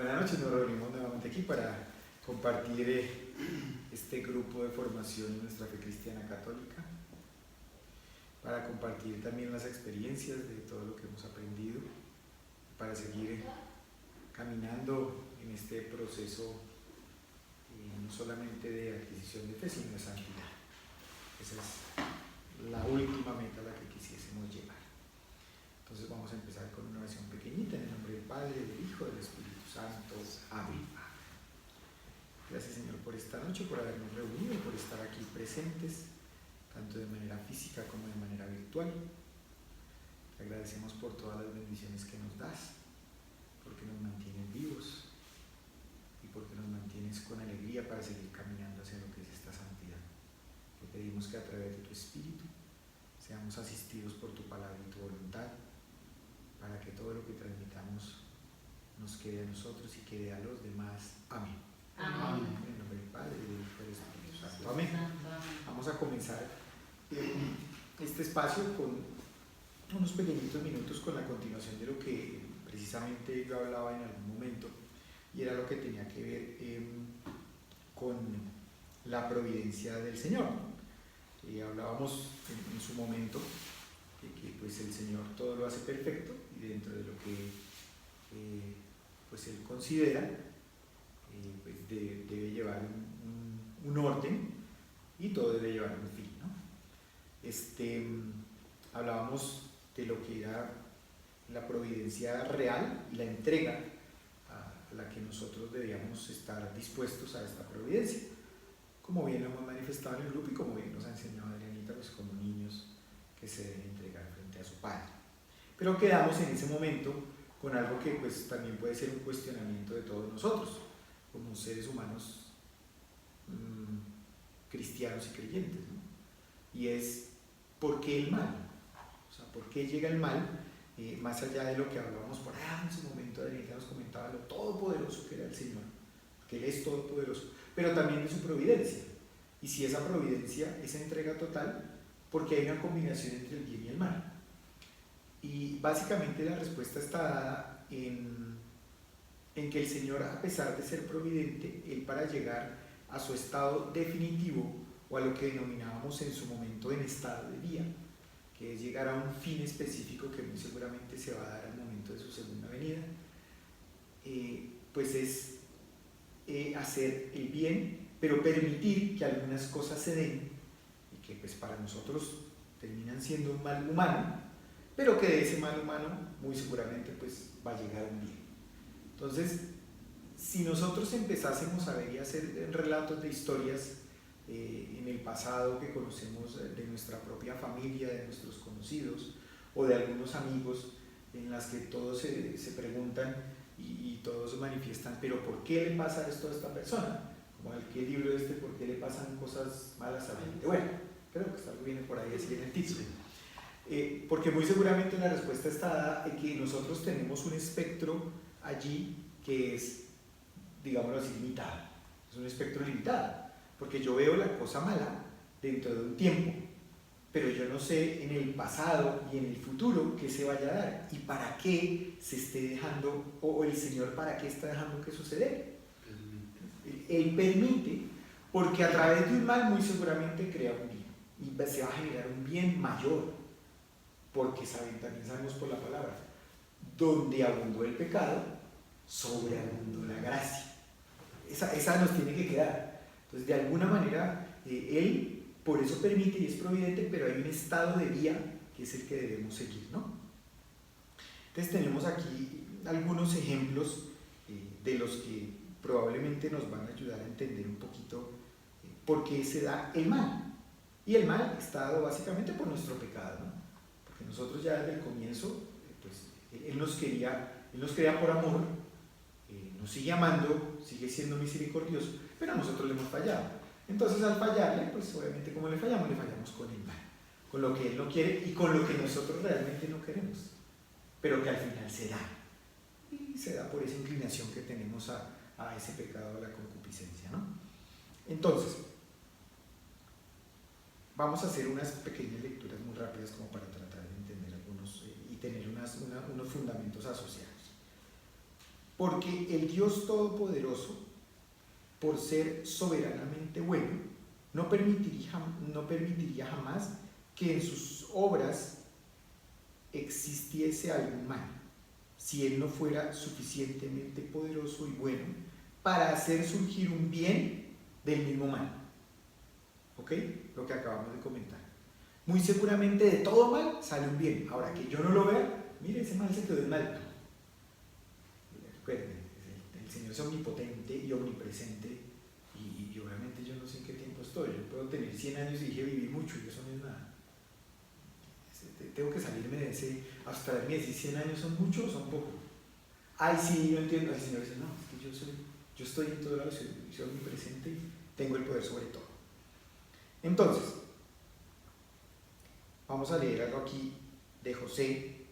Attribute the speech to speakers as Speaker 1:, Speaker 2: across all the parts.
Speaker 1: Buenas noches, nos reunimos nuevamente aquí para compartir este grupo de formación en nuestra fe cristiana católica, para compartir también las experiencias de todo lo que hemos aprendido, para seguir caminando en este proceso no solamente de adquisición de fe, sino de santidad. Esa es la última meta a la que quisiésemos llegar. Entonces vamos a empezar con una oración pequeñita en el nombre del Padre, del Hijo y del Espíritu Santo. Amén. Gracias, Señor, por esta noche, por habernos reunido, por estar aquí presentes, tanto de manera física como de manera virtual. Te agradecemos por todas las bendiciones que nos das, porque nos mantienes vivos y porque nos mantienes con alegría para seguir caminando hacia lo que es esta santidad. Te pedimos que a través de tu Espíritu seamos asistidos por tu palabra y tu voluntad, para que todo lo que transmitamos nos quede a nosotros y quede a los demás. Amén.
Speaker 2: Amén.
Speaker 1: En el nombre del Padre, del Hijo y del Espíritu Santo. Amén. Vamos a comenzar este espacio con unos pequeñitos minutos con la continuación de lo que precisamente yo hablaba en algún momento, y era lo que tenía que ver con la providencia del Señor. Hablábamos en su momento de que pues el Señor todo lo hace perfecto, y dentro de lo que pues Él considera pues debe llevar un orden, y todo debe llevar un fin, ¿no? Hablábamos de lo que era la providencia real y la entrega a la que nosotros debíamos estar dispuestos a esta providencia, como bien lo hemos manifestado en el grupo y como bien nos ha enseñado Adrianita, pues como niños que se deben entregar frente a su Padre. Pero quedamos en ese momento con algo que pues también puede ser un cuestionamiento de todos nosotros como seres humanos cristianos y creyentes, ¿no? Y es ¿por qué el mal? O sea, ¿por qué llega el mal? Más allá de lo que hablábamos por allá en su momento, Adriana nos comentaba lo todopoderoso que era el Señor, que Él es todopoderoso, pero también de su providencia. Y si esa providencia, esa entrega total, porque hay una combinación entre el bien y el mal. Y básicamente la respuesta está dada en que el Señor, a pesar de ser providente, Él, para llegar a su estado definitivo, o a lo que denominábamos en su momento en estado de vía, que es llegar a un fin específico que muy seguramente se va a dar al momento de su segunda venida, pues es hacer el bien, pero permitir que algunas cosas se den, y que pues para nosotros terminan siendo un mal humano, pero que de ese mal humano muy seguramente pues va a llegar un bien. Entonces, si nosotros empezásemos a ver y a hacer relatos de historias en el pasado que conocemos de nuestra propia familia, de nuestros conocidos o de algunos amigos, en las que todos se preguntan y todos manifiestan, pero ¿por qué le pasa esto a esta persona? Como el libro ¿por qué le pasan cosas malas a la gente? Bueno, creo que algo viene por ahí así en el título. Porque muy seguramente la respuesta está dada en que nosotros tenemos un espectro allí que es, digámoslo así, limitado. Es un espectro limitado, porque yo veo la cosa mala dentro de un tiempo, pero yo no sé en el pasado y en el futuro qué se vaya a dar y para qué se esté dejando, o el Señor para qué está dejando que suceda. Él permite, porque a través de un mal muy seguramente crea un bien, y se va a generar un bien mayor, porque también sabemos por la palabra, donde abundó el pecado, sobreabundó la gracia. Esa nos tiene que quedar. Entonces, de alguna manera, Él por eso permite y es providente, pero hay un estado de vía que es el que debemos seguir, ¿no? Entonces, tenemos aquí algunos ejemplos de los que probablemente nos van a ayudar a entender un poquito por qué se da el mal. Y el mal está dado básicamente por nuestro pecado, ¿no? Porque nosotros ya desde el comienzo, pues, Él nos quería por amor, nos sigue amando, sigue siendo misericordioso, pero nosotros le hemos fallado. Entonces, al fallarle, pues obviamente como le fallamos con el mal, con lo que Él no quiere y con lo que nosotros realmente no queremos, pero que al final se da. Y se da por esa inclinación que tenemos a ese pecado de la concupiscencia, ¿no? Entonces, vamos a hacer unas pequeñas lecturas muy rápidas como para tratar de entender algunos y tener unos fundamentos asociados. Porque el Dios Todopoderoso, por ser soberanamente bueno, no permitiría jamás que en sus obras existiese algún mal, si Él no fuera suficientemente poderoso y bueno para hacer surgir un bien del mismo mal. ¿Ok? Lo que acabamos de comentar. Muy seguramente de todo mal sale un bien. Ahora que yo no lo vea, mire, ese mal se quedó en mal. Recuerden, el Señor es omnipotente y omnipresente y obviamente yo no sé en qué tiempo estoy. Yo puedo tener 100 años y dije vivir mucho y eso no es nada. Tengo que salirme de ese, abstraerme de si 100 años son muchos o son pocos. Ay, sí, yo entiendo. El Señor dice, no, es que yo estoy en todo lado, soy omnipresente y tengo el poder sobre todo. Entonces, vamos a leer algo aquí de José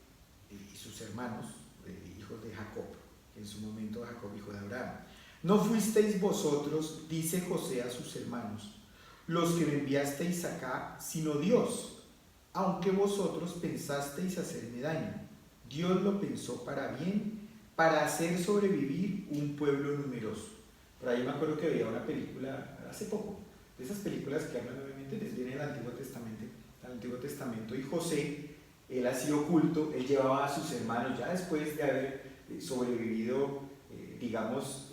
Speaker 1: y sus hermanos, hijos de Jacob, en su momento Jacob, hijo de Abraham. No fuisteis vosotros, dice José a sus hermanos, los que me enviasteis acá, sino Dios, aunque vosotros pensasteis hacerme daño. Dios lo pensó para bien, para hacer sobrevivir un pueblo numeroso. Por ahí me acuerdo que veía una película hace poco, de esas películas que hablan obviamente desde el Antiguo Testamento, y José, él ha sido oculto, él llevaba a sus hermanos, ya después de haber sobrevivido, digamos,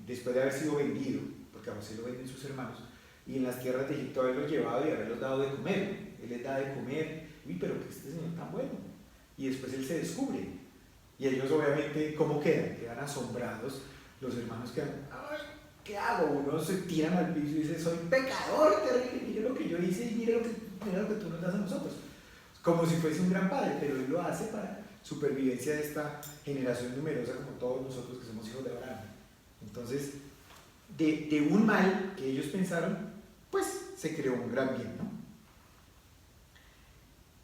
Speaker 1: después de haber sido vendido, porque a José lo venden sus hermanos, y en las tierras de Egipto haberlos llevado y haberlos dado de comer. Él les da de comer, uy, pero que este señor tan bueno. Y después él se descubre. Y ellos obviamente, ¿cómo quedan? Quedan asombrados. Los hermanos quedan, ay, ¿qué hago? Unos se tiran al piso y dicen, soy pecador terrible, mire lo que yo hice y mire lo que tú nos das a nosotros. Como si fuese un gran padre, pero él lo hace para supervivencia de esta generación numerosa como todos nosotros que somos hijos de Abraham. Entonces, de un mal que ellos pensaron, pues se creó un gran bien, ¿no?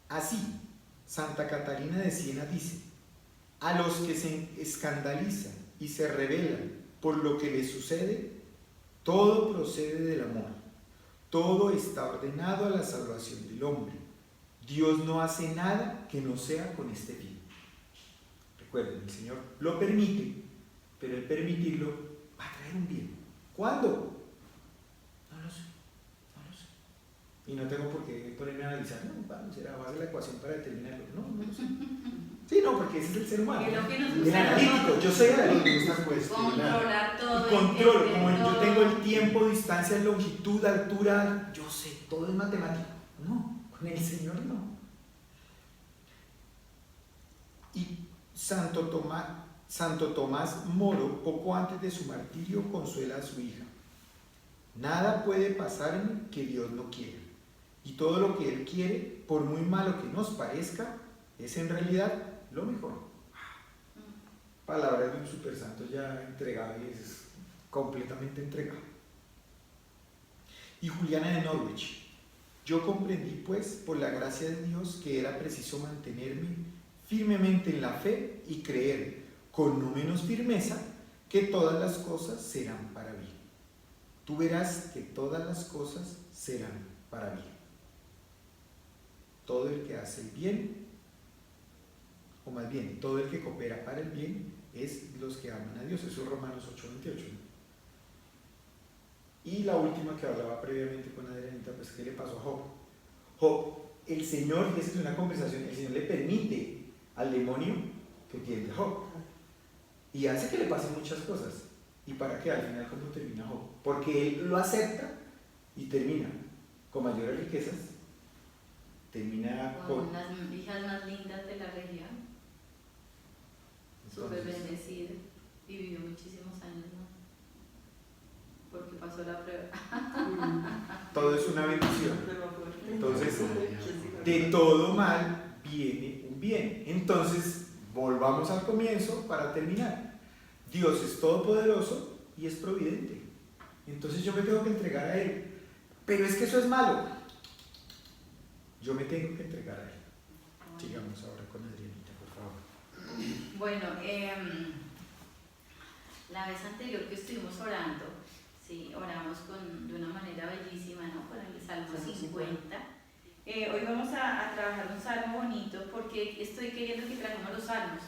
Speaker 1: Así, Santa Catalina de Siena dice, a los que se escandalizan y se rebelan por lo que les sucede, todo procede del amor, todo está ordenado a la salvación del hombre. Dios no hace nada que no sea con este fin. Recuerden, el Señor lo permite, pero el permitirlo va a traer un bien. ¿Cuándo? No lo sé. Y no tengo por qué ponerme a analizar, no, ¿cuándo será? ¿Va a ser la ecuación para determinarlo? No lo sé. Sí, no, porque ese es el ser humano.
Speaker 2: Es lo que nos
Speaker 1: el
Speaker 2: gusta
Speaker 1: analítico, yo soy analítico.
Speaker 2: Controlar todo.
Speaker 1: Y controlo, como yo tengo el tiempo, distancia, longitud, altura, yo sé, todo es matemático. No, con el Señor no. Y Santo Tomás Moro, poco antes de su martirio, consuela a su hija. Nada puede pasarme que Dios no quiera. Y todo lo que Él quiere, por muy malo que nos parezca, es en realidad lo mejor. Palabras de un super santo ya entregado y es completamente entregado. Y Juliana de Norwich. Yo comprendí, pues, por la gracia de Dios, que era preciso mantenerme firmemente en la fe y creer, con no menos firmeza, que todas las cosas serán para bien. Tú verás que todas las cosas serán para bien. Todo el que hace el bien, o más bien, todo el que coopera para el bien, es los que aman a Dios. Eso es Romanos 8:28. Y la última que hablaba previamente con Adrianita, pues, ¿qué le pasó a Job? Job, el Señor, y esa es una conversación, el Señor le permite al demonio que tiente a Job. Y hace que le pasen muchas cosas. ¿Y para qué? Al final, ¿cómo termina Job? Porque él lo acepta y termina con mayores riquezas, termina
Speaker 2: con las hijas más lindas de la región, súper bendecida, y vivió muchísimos años, ¿no? Porque pasó la prueba.
Speaker 1: Todo es una bendición. Entonces, de todo mal viene un bien. Entonces, volvamos al comienzo para terminar. Dios es todopoderoso y es providente. Entonces yo me tengo que entregar a Él. Pero es que eso es malo. Yo me tengo que entregar a Él. Sigamos ahora con Adrianita, por favor.
Speaker 2: Bueno, la vez anterior que estuvimos orando, sí, oramos de una manera bellísima, ¿no? Con el Salmo 50. Hoy vamos a trabajar un salmo bonito porque estoy queriendo que traigamos los salmos.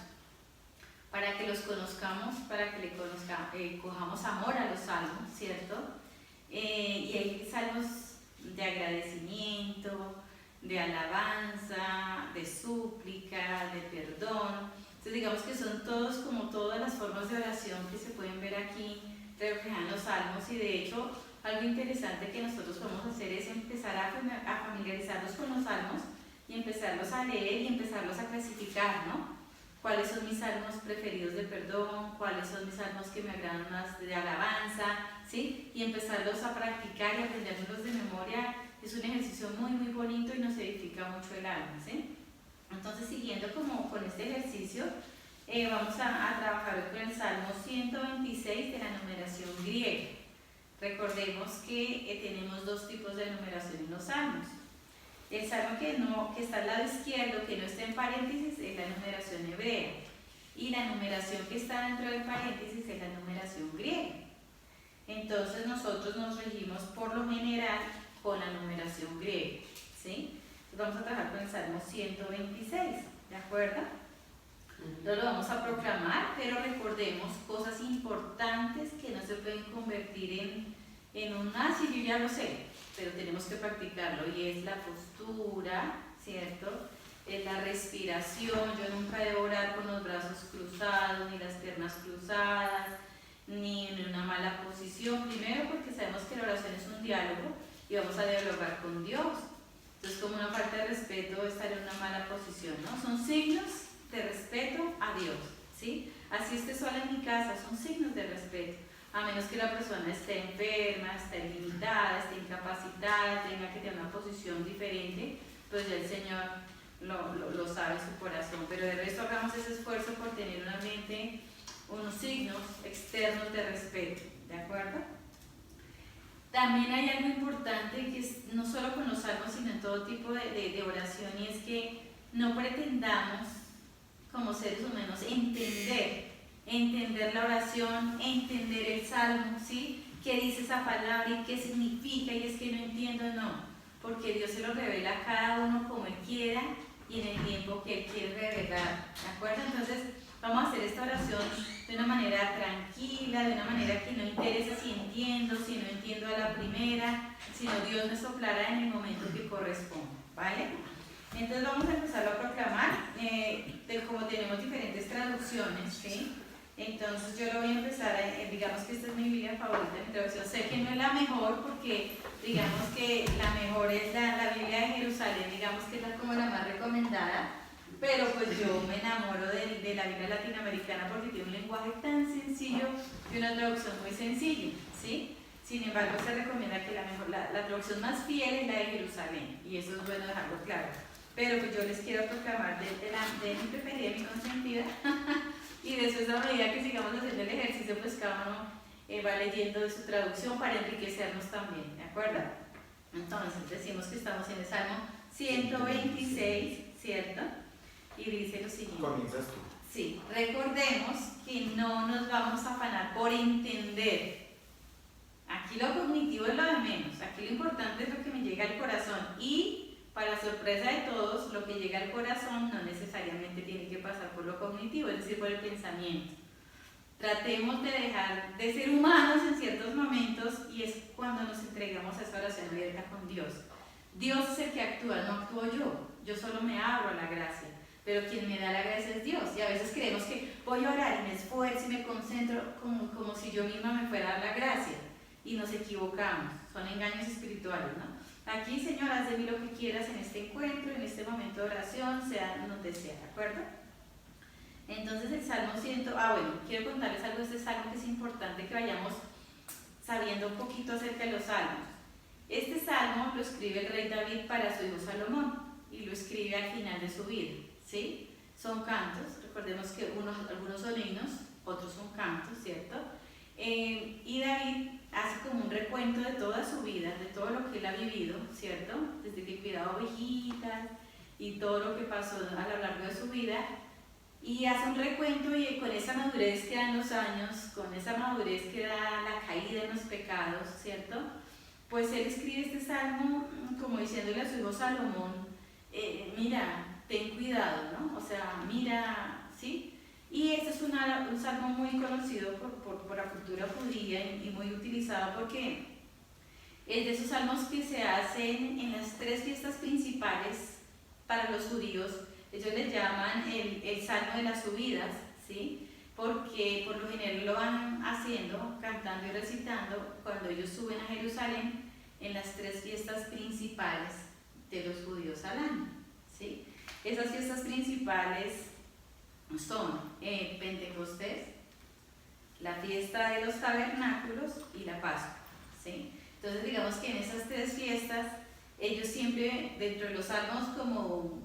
Speaker 2: para que los conozcamos, para que cojamos amor a los salmos, ¿cierto? Y hay salmos de agradecimiento, de alabanza, de súplica, de perdón. Entonces digamos que son todos como todas las formas de oración que se pueden ver aquí reflejadas en los salmos, y de hecho algo interesante que nosotros podemos hacer es empezar a familiarizarnos con los salmos y empezarlos a leer y empezarlos a clasificar, ¿no? ¿Cuáles son mis salmos preferidos de perdón? ¿Cuáles son mis salmos que me agradan más de alabanza? ¿Sí? Y empezarlos a practicar y aprenderlos de memoria es un ejercicio muy muy bonito y nos edifica mucho el alma, ¿sí? Entonces, siguiendo como con este ejercicio, vamos a trabajar hoy con el Salmo 126 de la numeración griega. Recordemos que tenemos dos tipos de numeración en los salmos. El salmo que está al lado izquierdo, que no está en paréntesis, es la numeración hebrea. Y la numeración que está dentro del paréntesis es la numeración griega. Entonces nosotros nos regimos por lo general con la numeración griega, ¿sí? Entonces vamos a trabajar con el Salmo 126, ¿de acuerdo? No lo vamos a proclamar, pero recordemos cosas importantes que no se pueden convertir en un sí, yo ya lo sé, pero tenemos que practicarlo, y es la postura, ¿cierto? Es la respiración. Yo nunca debo orar con los brazos cruzados, ni las piernas cruzadas, ni en una mala posición. Primero porque sabemos que la oración es un diálogo y vamos a dialogar con Dios. Entonces, como una falta de respeto estar en una mala posición, ¿no? Son signos de respeto a Dios, ¿sí? Así esté sola en mi casa, son signos de respeto. A menos que la persona esté enferma, esté limitada, esté incapacitada, tenga que tener una posición diferente, pues ya el Señor lo sabe en su corazón. Pero de resto hagamos ese esfuerzo por tener una mente, unos signos externos de respeto, ¿de acuerdo? También hay algo importante que es no solo con los salmos, sino en todo tipo de oración, y es que no pretendamos como seres humanos entender la oración, entender el salmo, ¿sí? ¿Qué dice esa palabra y qué significa? Y es que no entiendo, no, porque Dios se lo revela a cada uno como Él quiera y en el tiempo que Él quiere revelar, ¿de acuerdo? Entonces vamos a hacer esta oración de una manera tranquila, de una manera que no interesa si no entiendo a la primera, sino Dios me soplará en el momento que corresponda, ¿vale? Entonces vamos a empezar a proclamar, como tenemos diferentes traducciones, ¿sí? Entonces yo lo voy a empezar, digamos que esta es mi Biblia favorita, mi traducción. Sé que no es la mejor porque digamos que la mejor es la Biblia de Jerusalén, digamos que es como la más recomendada, pero pues yo me enamoro de la Biblia latinoamericana porque tiene un lenguaje tan sencillo y una traducción muy sencilla, ¿sí? Sin embargo, se recomienda que la traducción más fiel es la de Jerusalén, y eso es bueno dejarlo claro. Pero pues yo les quiero proclamar de mi preferida, mi consentida, y después a medida que sigamos haciendo el ejercicio, pues cada uno va leyendo de su traducción para enriquecernos también, ¿de acuerdo? Entonces decimos que estamos en el Salmo 126, ¿cierto? Y dice lo siguiente.
Speaker 1: Comienzas tú.
Speaker 2: Sí, recordemos que no nos vamos a afanar por entender. Aquí lo cognitivo es lo de menos, aquí lo importante es lo que me llega al corazón, y para sorpresa de todos, lo que llega al corazón no necesariamente tiene que pasar por lo cognitivo, es decir, por el pensamiento. Tratemos de dejar de ser humanos en ciertos momentos, y es cuando nos entregamos a esa oración abierta con Dios. Dios es el que actúa, no actúo yo solo me abro a la gracia, pero quien me da la gracia es Dios. Y a veces creemos que voy a orar y me esfuerzo y me concentro como si yo misma me fuera a dar la gracia, y nos equivocamos, son engaños espirituales, ¿no? Aquí, Señor, haz de mí lo que quieras en este encuentro, en este momento de oración, sea donde sea, ¿de acuerdo? Entonces el Salmo 100, quiero contarles algo de este Salmo que es importante que vayamos sabiendo un poquito acerca de los Salmos. Este Salmo lo escribe el rey David para su hijo Salomón, y lo escribe al final de su vida, ¿sí? Son cantos, recordemos que algunos son himnos, otros son cantos, ¿cierto? Y David hace como un recuento de toda su vida, de todo lo que él ha vivido, ¿cierto? Desde que cuidaba ovejitas y todo lo que pasó a lo largo de su vida, y hace un recuento, y con esa madurez que dan los años, con esa madurez que da la caída en los pecados, ¿cierto? Pues él escribe este salmo como diciéndole a su hijo Salomón, mira, ten cuidado, ¿no? O sea, mira, ¿sí? Y este es un salmo muy conocido por la cultura judía y muy utilizado porque es de esos salmos que se hacen en las 3 fiestas principales para los judíos. Ellos le llaman el salmo de las subidas, ¿sí? Porque por lo general lo van haciendo, cantando y recitando cuando ellos suben a Jerusalén en las 3 fiestas principales de los judíos al año, ¿sí? Esas fiestas principales son Pentecostés, la fiesta de los tabernáculos y la Pascua, ¿sí? Entonces digamos que en esas 3 fiestas ellos siempre dentro de los salmos, como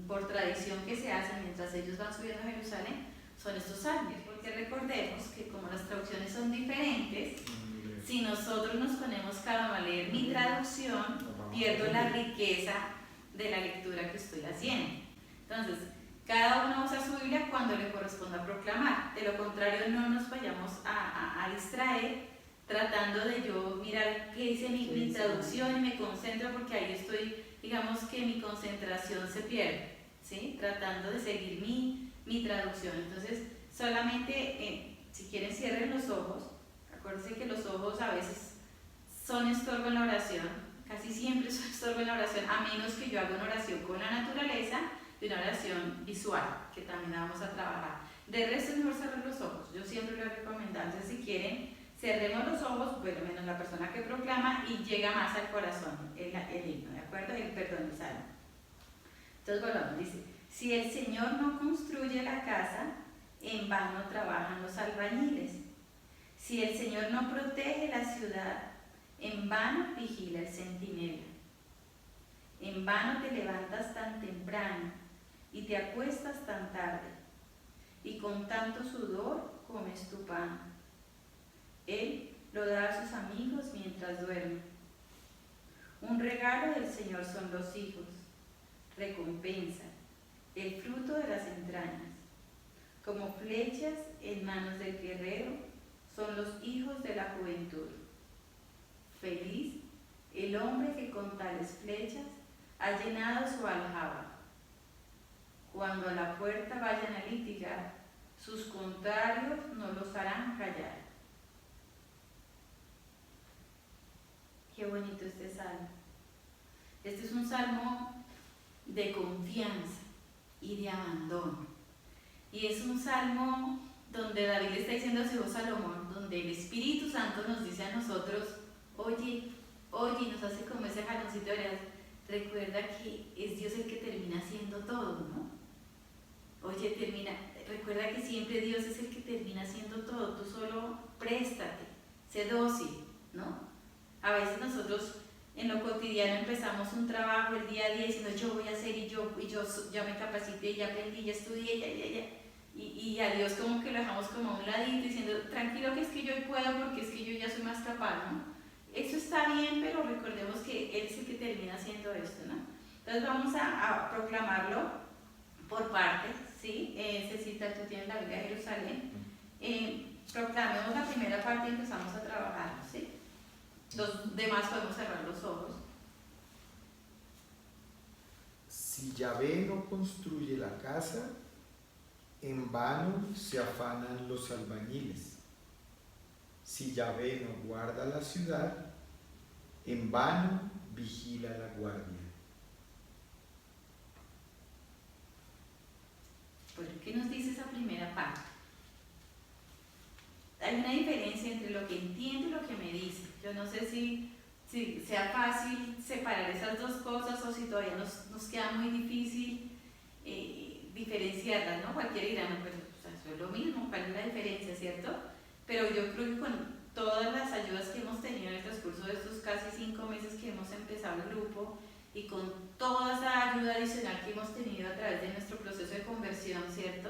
Speaker 2: por tradición que se hacen mientras ellos van subiendo a Jerusalén, son estos salmos, porque recordemos que como las traducciones son diferentes, si nosotros nos ponemos cada uno a leer mi traducción, pierdo la riqueza de la lectura que estoy haciendo. Entonces, cada uno usa su Biblia cuando le corresponda proclamar. De lo contrario, no nos vayamos a distraer tratando de yo mirar qué dice mi traducción y me concentro, porque ahí estoy, digamos que mi concentración se pierde, ¿sí? Tratando de seguir mi traducción. Entonces, solamente, si quieren, cierren los ojos. Acuérdense que los ojos a veces son estorbo en la oración, casi siempre son estorbo en la oración, a menos que yo haga una oración con la naturaleza y una oración visual, que también la vamos a trabajar. De resto es mejor cerrar los ojos, yo siempre lo he recomendado. Entonces, si quieren, cerremos los ojos, bueno, menos la persona que proclama, y llega más al corazón el himno, ¿de acuerdo? El salmo. Entonces, volvamos, dice: si el Señor no construye la casa, en vano trabajan los albañiles. Si el Señor no protege la ciudad, en vano vigila el centinela. En vano te levantas tan temprano y te acuestas tan tarde, y con tanto sudor comes tu pan. Él lo da a sus amigos mientras duerme. Un regalo del Señor son los hijos, recompensa, el fruto de las entrañas. Como flechas en manos del guerrero son los hijos de la juventud. Feliz el hombre que con tales flechas ha llenado su aljaba. Cuando a la puerta vayan a litigar, sus contrarios no los harán callar. Qué bonito este salmo. Este es un salmo de confianza y de abandono. Y es un salmo donde David le está diciendo a su hijo Salomón, donde el Espíritu Santo nos dice a nosotros: oye, y nos hace como ese jaloncito de orejas. Recuerda que es Dios el que termina haciendo todo, ¿no? Oye, recuerda que siempre Dios es el que termina haciendo todo. Tú solo préstate, sé dócil, ¿no? A veces nosotros en lo cotidiano empezamos un trabajo el día a día diciendo: yo voy a hacer, y yo ya me capacité, ya aprendí, ya estudié, y a Dios como que lo dejamos como a un ladito diciendo: tranquilo, que es que yo puedo, porque es que yo ya soy más capaz, ¿no? Eso está bien, pero recordemos que Él es el que termina haciendo esto, ¿no? Entonces vamos a proclamarlo por partes, ¿sí? Cecita, tú tienes la Biblia de Jerusalén. Proclamemos la primera parte y empezamos a trabajar, ¿sí? Los demás podemos cerrar los ojos.
Speaker 1: Si Yahvé no construye la casa, en vano se afanan los albañiles. Si Yahvé no guarda la ciudad, en vano vigila la guardia.
Speaker 2: Bueno, ¿qué nos dice esa primera parte? Hay una diferencia entre lo que entiendo y lo que me dice. Yo no sé si sea fácil separar esas dos cosas o si todavía nos queda muy difícil diferenciarlas, ¿no? Cualquiera dirá: no, pero eso es lo mismo, ¿cuál es la diferencia, cierto? Pero yo creo que con todas las ayudas que hemos tenido en el transcurso de estos casi 5 meses que hemos empezado el grupo, y con toda esa ayuda adicional que hemos tenido a través de nuestro proceso de conversión, ¿cierto?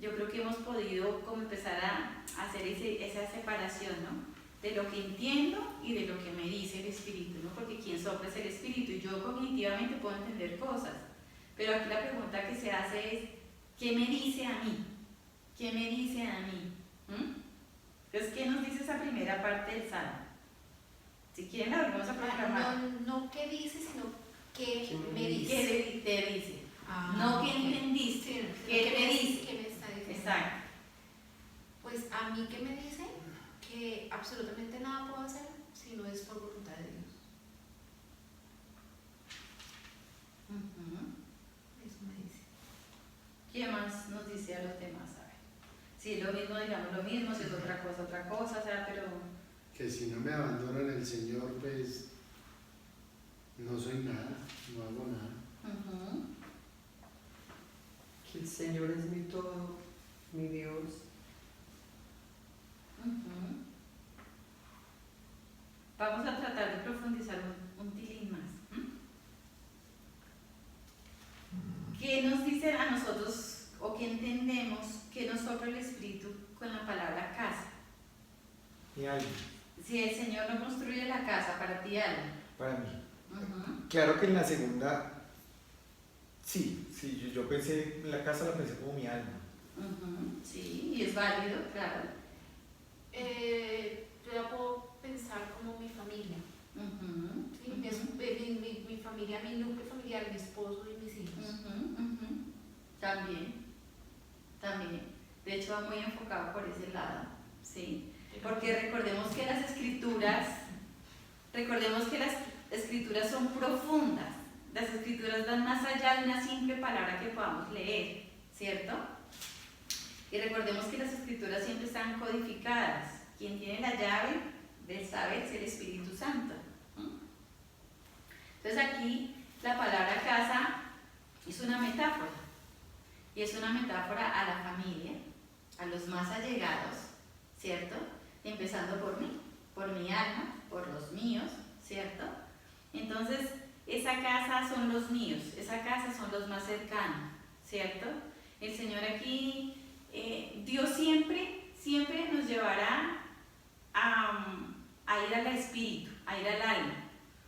Speaker 2: Yo creo que hemos podido como empezar a hacer esa separación, ¿no? De lo que entiendo y de lo que me dice el Espíritu, ¿no? Porque quien sopla es el Espíritu, y yo cognitivamente puedo entender cosas, pero aquí la pregunta que se hace es: ¿qué me dice a mí? ¿Qué me dice a mí? Entonces, ¿qué nos dice esa primera parte del Salmo? Si quieren la volvemos a proclamar.
Speaker 3: No qué dice, sino qué me dice.
Speaker 2: ¿Qué te dice?
Speaker 3: Ah,
Speaker 2: no qué entendiste,
Speaker 3: sí,
Speaker 2: ¿qué te dice?
Speaker 3: ¿Qué me está defender.
Speaker 2: Exacto.
Speaker 3: Pues a mí que me dice que absolutamente nada puedo hacer si no es por voluntad de Dios.
Speaker 2: Ujú.
Speaker 3: Eso me dice.
Speaker 2: ¿Qué más nos dice a los demás? A ver. Si es lo mismo, digamos lo mismo, si es otra cosa, o sea, pero...
Speaker 4: Que si no me abandonan el Señor, pues no soy nada, no hago nada.
Speaker 2: Ujú.
Speaker 5: Que el Señor es mi todo, mi Dios.
Speaker 2: Ujú. Vamos a tratar de profundizar un tilín más. ¿Qué nos dicen a nosotros o qué entendemos que nos sopla el Espíritu con la palabra casa?
Speaker 1: Mi alma,
Speaker 2: Si el Señor no construye la casa para ti, alma.
Speaker 1: para mí.
Speaker 2: Ujú.
Speaker 1: Claro que en la segunda, sí, yo pensé, en la casa la pensé como mi alma.
Speaker 2: Ujú. Sí, y es válido, claro.
Speaker 3: Yo la puedo pensar como mi familia.
Speaker 2: Ujú.
Speaker 3: ¿Sí? Mi familia, mi núcleo familiar, mi esposo y mis hijos.
Speaker 2: Ujú, ujú. También. De hecho, va muy enfocado por ese lado, ¿sí? Porque recordemos que las escrituras son profundas. Las escrituras van más allá de una simple palabra que podamos leer, ¿cierto? Y recordemos que las escrituras siempre están codificadas. Quien tiene la llave del saber es el Espíritu Santo. Entonces aquí la palabra casa es una metáfora. Y es una metáfora a la familia, a los más allegados, ¿cierto? Empezando por mí, por mi alma, por los míos, ¿cierto? Entonces, esa casa son los míos, esa casa son los más cercanos, ¿cierto? El Señor aquí, Dios siempre nos llevará a ir al espíritu, a ir al alma.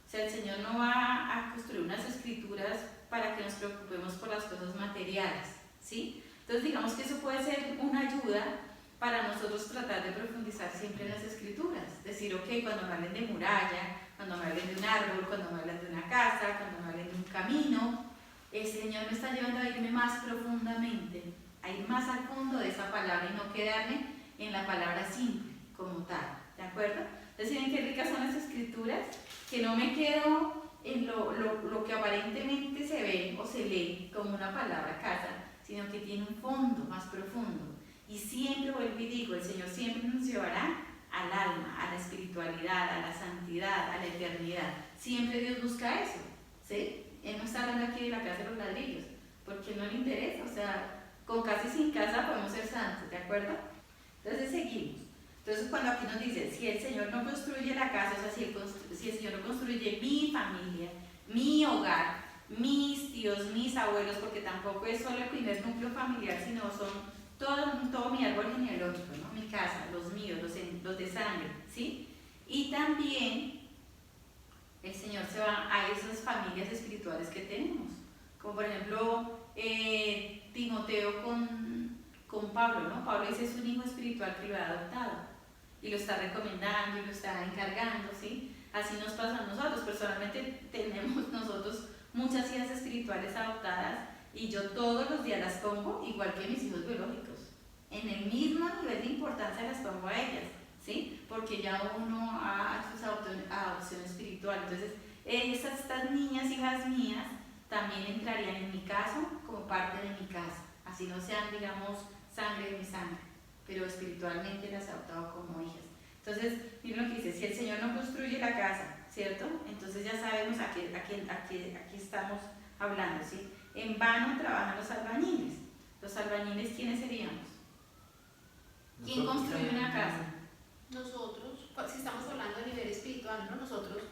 Speaker 2: O sea, el Señor no va a construir unas escrituras para que nos preocupemos por las cosas materiales, ¿sí? Entonces digamos que eso puede ser una ayuda para nosotros tratar de profundizar siempre en las escrituras. Decir, ok, cuando me hablen de muralla, cuando me hablen de un árbol, cuando me hablen de una casa, cuando me hablen de un camino, el Señor me está llevando a irme más profundamente, a ir más al fondo de esa palabra y no quedarme en la palabra simple como tal, ¿de acuerdo? Entonces, ¿ven qué ricas son las escrituras? Que no me quedo en lo que aparentemente se ve o se lee como una palabra casa, sino que tiene un fondo más profundo. Y siempre, vuelvo y digo, el Señor siempre nos llevará al alma, a la espiritualidad, a la santidad, a la eternidad. Siempre Dios busca eso, ¿sí? Él no está hablando aquí de la casa de los ladrillos, porque no le interesa, o sea, con casa y sin casa podemos ser santos, ¿de acuerdo? Entonces seguimos. Entonces cuando aquí nos dice, si el Señor no construye la casa, o sea, si el Señor no construye mi familia, mi hogar, mis tíos, mis abuelos, porque tampoco es solo el primer núcleo familiar, sino son todo mi árbol genealógico, ¿no? Mi casa, los míos, los de sangre, ¿sí? Y también el Señor se va a esas familias espirituales que tenemos, como por ejemplo Timoteo con Pablo, ¿no? Pablo ese es un hijo espiritual que lo ha adoptado y lo está recomendando y lo está encargando, ¿sí? Así nos pasa a nosotros. Personalmente tenemos nosotros muchas hijas espirituales adoptadas y yo todos los días las pongo igual que mis hijos biológicos. En el mismo nivel de importancia las pongo a ellas, ¿sí? Porque ya uno ha hecho esa adopción espiritual. Entonces, estas niñas, hijas mías, también entrarían en mi caso como parte de mi casa. Así no sean, digamos, sangre de mi sangre, pero espiritualmente las he adoptado como hijas. Entonces, miren lo que dice, si el Señor no construye la casa, ¿cierto? Entonces ya sabemos a qué estamos hablando, ¿sí? En vano trabajan los albañiles. ¿Los albañiles quiénes seríamos? ¿Quién construye una casa?
Speaker 3: Nosotros, si estamos hablando a nivel espiritual, ¿no? Nosotros,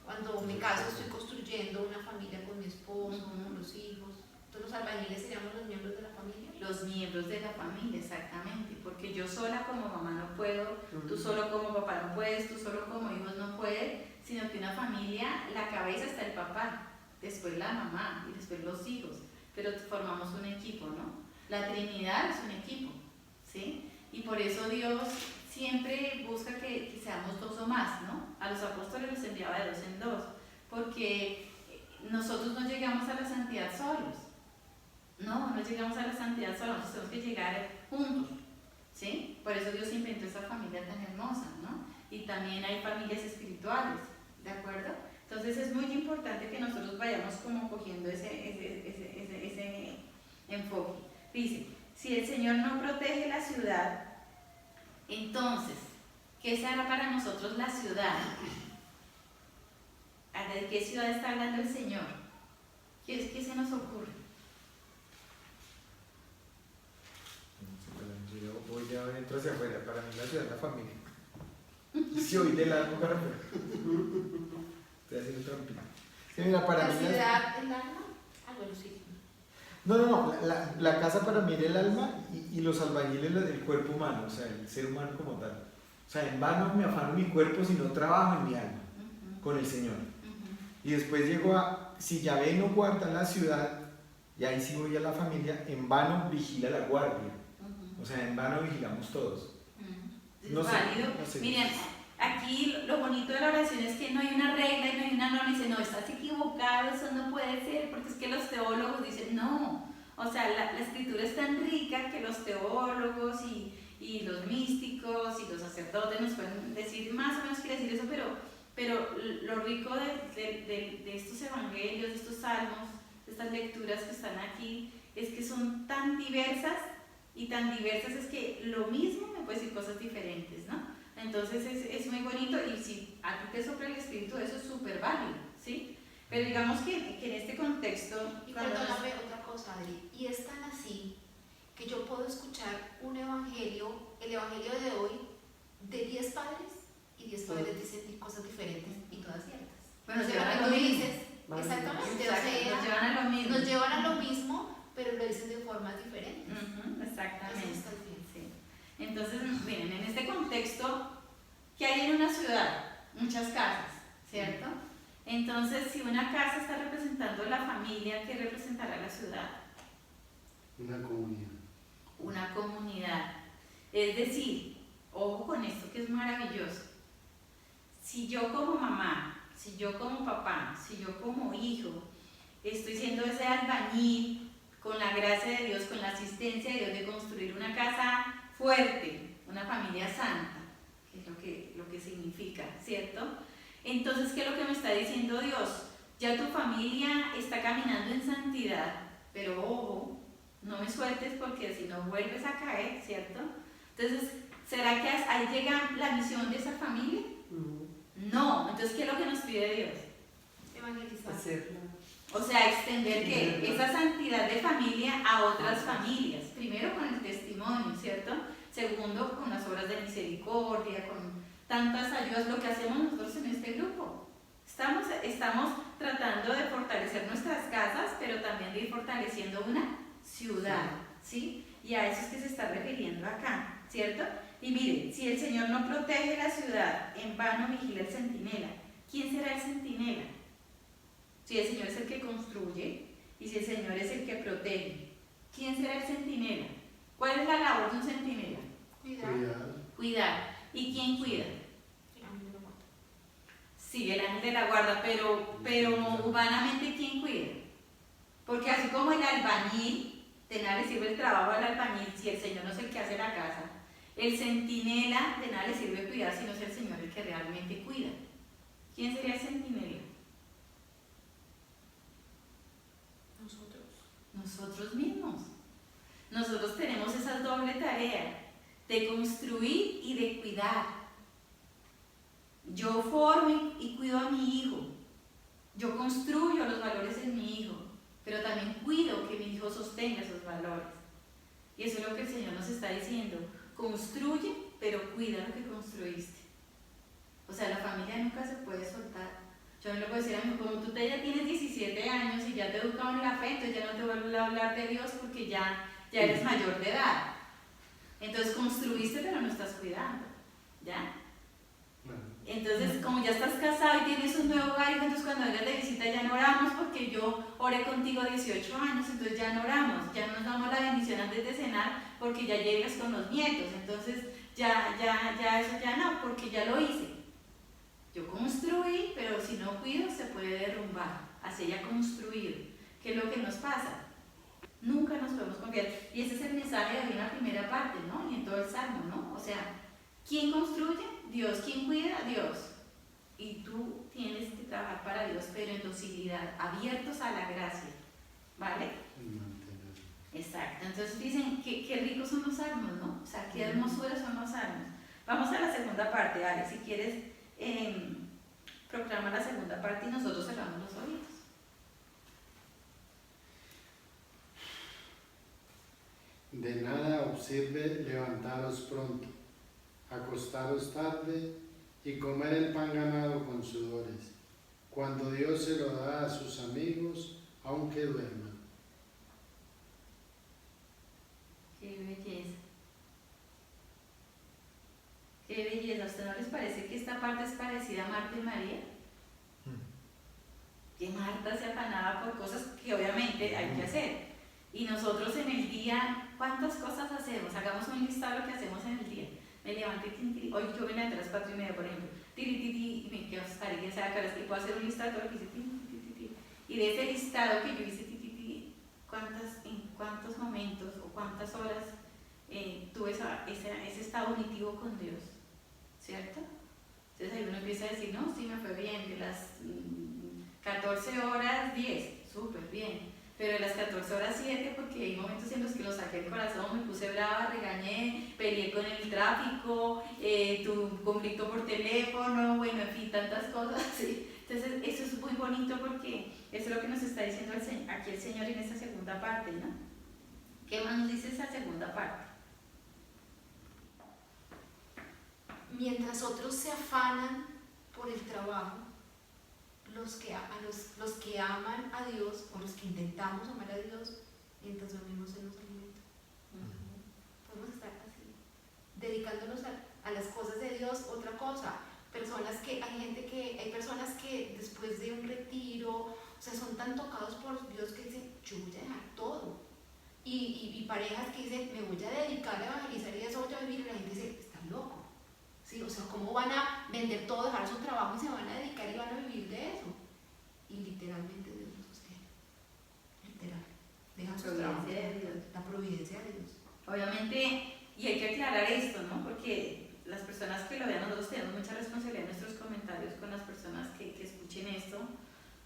Speaker 3: cuando en mi caso estoy construyendo una familia con mi esposo, con los hijos, entonces los albañiles seríamos los miembros de la familia.
Speaker 2: Los miembros de la familia, exactamente, porque yo sola como mamá no puedo, tú solo como papá no puedes, tú solo como hijos no puedes, sino que una familia, la cabeza está el papá, después la mamá y después los hijos, pero formamos un equipo, ¿no? La Trinidad es un equipo, ¿sí? Y por eso Dios siempre busca que seamos dos o más, ¿no? A los apóstoles los enviaba de dos en dos, porque nosotros no llegamos a la santidad solos. No llegamos a la santidad solos, nosotros tenemos que llegar juntos, ¿sí? Por eso Dios inventó esa familia tan hermosa, ¿no? Y también hay familias espirituales, ¿de acuerdo? Entonces es muy importante que nosotros vayamos como cogiendo ese enfoque. Dice, si el Señor no protege la ciudad, entonces, ¿qué será para nosotros la ciudad? ¿De qué ciudad está hablando el Señor? ¿Qué se nos ocurre?
Speaker 1: Yo voy adentro hacia afuera, para mí la ciudad es la familia. Si hoy del alma para afuera. Estoy haciendo trampita. Sí, mira, para
Speaker 3: La
Speaker 1: mí
Speaker 3: ciudad, el alma. Ah, bueno, sí.
Speaker 1: no, la casa para mí era el alma y los albañiles el cuerpo humano, o sea, el ser humano como tal. O sea, en vano me afano mi cuerpo si no trabajo en mi alma, con el Señor. Y después llego a, si Yahvé no guarda la ciudad, y ahí sí voy a la familia, en vano vigila la guardia. O sea, en vano vigilamos todos.
Speaker 2: Es
Speaker 1: No sé,
Speaker 2: válido.
Speaker 1: no sé.
Speaker 2: Miren, aquí lo bonito de la oración es que no hay una regla y no hay una norma. Dice, no, estás equivocado, eso no puede ser, porque es que los teólogos dicen, no. O sea, la escritura es tan rica que los teólogos y los místicos y los sacerdotes nos pueden decir más o menos quiere decir eso, pero lo rico de estos evangelios, de estos salmos, de estas lecturas que están aquí, es que son tan diversas, y tan diversas es que lo mismo me puede decir cosas diferentes, ¿no? Entonces es muy bonito, y si a ti te sopla el espíritu, eso es súper válido, ¿sí? Pero digamos que en este contexto...
Speaker 3: Y perdóname otra cosa, Adri, y es tan así que yo puedo escuchar un evangelio, el evangelio de hoy, de 10 padres, y 10 padres dicen cosas diferentes y todas ciertas.
Speaker 2: Bueno,
Speaker 3: Entonces,
Speaker 2: llevan a
Speaker 3: cuando
Speaker 2: lo mismo.
Speaker 3: dices, exactamente,
Speaker 2: Exacto,
Speaker 3: o sea,
Speaker 2: nos llevan a lo mismo.
Speaker 3: nos llevan a lo mismo, pero lo dicen de formas diferentes.
Speaker 2: Exactamente.
Speaker 3: Eso está bien.
Speaker 2: Sí. Entonces, miren, en este contexto, ¿qué hay en una ciudad? Muchas casas, ¿cierto? Entonces, si una casa está representando la familia, ¿qué representará la ciudad?
Speaker 4: Una comunidad.
Speaker 2: Una comunidad. Es decir, ojo con esto que es maravilloso. Si yo como mamá, si yo como papá, si yo como hijo, estoy siendo ese albañil con la gracia de Dios, con la asistencia de Dios de construir una casa fuerte, una familia santa, que es lo que significa, ¿cierto? Entonces, ¿qué es lo que me está diciendo Dios? Ya tu familia está caminando en santidad, pero ojo, no me sueltes porque si no vuelves a caer, ¿cierto? Entonces, ¿será que ahí llega la misión de esa familia? No. Entonces, ¿qué es lo que nos pide Dios?
Speaker 3: Evangelizar.
Speaker 5: Hacerlo.
Speaker 2: O sea, extender ¿qué? Esa santidad de familia a otras familias. Primero con el testimonio, ¿cierto? Segundo, con las obras de misericordia, con tantas ayudas, lo que hacemos nosotros en este grupo. Estamos tratando de fortalecer nuestras casas, pero también de ir fortaleciendo una ciudad, ¿sí? Y a eso es que se está refiriendo acá, ¿cierto? Y miren, si el Señor no protege la ciudad, en vano vigila el centinela. ¿Quién será el centinela? Si el Señor es el que construye y si el Señor es el que protege, ¿quién será el centinela? ¿Cuál es la labor de un centinela?
Speaker 3: Cuidar.
Speaker 2: Cuidar. ¿Y quién cuida?
Speaker 3: El ángel de la guarda.
Speaker 2: Sí, el ángel de la guarda, pero humanamente ¿quién cuida? Porque así como el albañil, de nada le sirve el trabajo al albañil si el Señor no es el que hace la casa. El centinela, de nada le sirve cuidar si no es el Señor el que realmente cuida. ¿Quién sería el centinela? Nosotros mismos. Nosotros tenemos esa doble tarea de construir y de cuidar. Yo formo y cuido a mi hijo. Yo construyo los valores en mi hijo, pero también cuido que mi hijo sostenga esos valores. Y eso es lo que el Señor nos está diciendo. Construye, pero cuida lo que construiste. O sea, la familia nunca se puede soltar. Yo no le puedo decir a mi hijo, como tú ya tienes 17 años y ya te educaron en la fe, entonces ya no te vuelvo a hablar de Dios porque ya eres mayor de edad. Entonces construiste, pero no estás cuidando. ¿Ya? Entonces, como ya estás casado y tienes un nuevo hogar, entonces cuando vengas de visita ya no oramos porque yo oré contigo 18 años, entonces ya no oramos, ya nos damos la bendición antes de cenar porque ya llegas con los nietos, entonces ya eso ya no, porque ya lo hice. Yo construí, pero si no cuido se puede derrumbar, así ya construido. ¿Qué es lo que nos pasa? Nunca nos podemos confiar. Y ese es el mensaje de hoy en la primera parte, ¿no? Y en todo el Salmo, ¿no? O sea, ¿quién construye? Dios. ¿Quién cuida? Dios. Y tú tienes que trabajar para Dios, pero en docilidad, abiertos a la gracia, ¿vale? Exacto. Entonces dicen que qué ricos son los salmos, ¿no? O sea, qué hermosura son los salmos. Vamos a la segunda parte, Ale, si quieres, proclama la segunda parte y nosotros cerramos los oídos.
Speaker 4: De nada os sirve levantaros pronto, acostaros tarde y comer el pan ganado con sudores, cuando Dios se lo da a sus amigos, aunque duerman.
Speaker 2: Qué belleza. Qué belleza. ¿A usted no les parece que esta parte es parecida a Marta y María? Que Marta se afanaba por cosas que obviamente hay que hacer. Y nosotros en el día, ¿cuántas cosas hacemos? Hagamos un listado de lo que hacemos en el día. Me levanté, hoy yo me levanté a las 4:30, por ejemplo, y me quedo hasta quién sabe qué horas, y puedo hacer un listado de todo lo que hice, y de ese listado que yo hice, en cuántos momentos o cuántas horas tuve ese estado unitivo con Dios, ¿cierto? Entonces ahí uno empieza a decir, no, sí me fue bien, de las 14 horas, 10, súper bien. Pero de las 14 horas 7, porque hay momentos en los que lo saqué del corazón, me puse brava, regañé, peleé con el tráfico, tuve un conflicto por teléfono, bueno, en fin, tantas cosas, ¿sí? Entonces, eso es muy bonito porque eso es lo que nos está diciendo aquí el Señor en esa segunda parte, ¿no? ¿Qué más nos dice esa segunda parte?
Speaker 3: Mientras otros se afanan por el trabajo, los que aman a Dios, o los que intentamos amar a Dios, mientras dormimos en los alimentos. Podemos estar así, dedicándonos a las cosas de Dios. Otra cosa, hay personas que después de un retiro, o sea, son tan tocados por Dios que dicen, yo voy a dejar todo. Y parejas que dicen, me voy a dedicar a evangelizar y eso voy a vivir, y la gente dice, estás loco. ¿Sí? O sea, ¿cómo van a vender todo, dejar su trabajo y se van a dedicar y van a vivir de eso? Y literalmente Dios los sostiene. Literal. Dejan su trabajo. La providencia de Dios.
Speaker 2: Obviamente, y hay que aclarar esto, ¿no? Porque las personas que lo vean, nosotros tenemos mucha responsabilidad en nuestros comentarios con las personas que escuchen esto,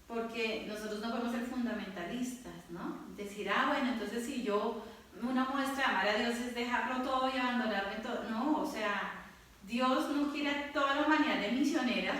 Speaker 2: porque nosotros no podemos ser fundamentalistas, ¿no? Decir, bueno, entonces si una muestra de amar a Dios es dejarlo todo y abandonarme todo. No, o sea, Dios no quiere a toda la humanidad de misionera,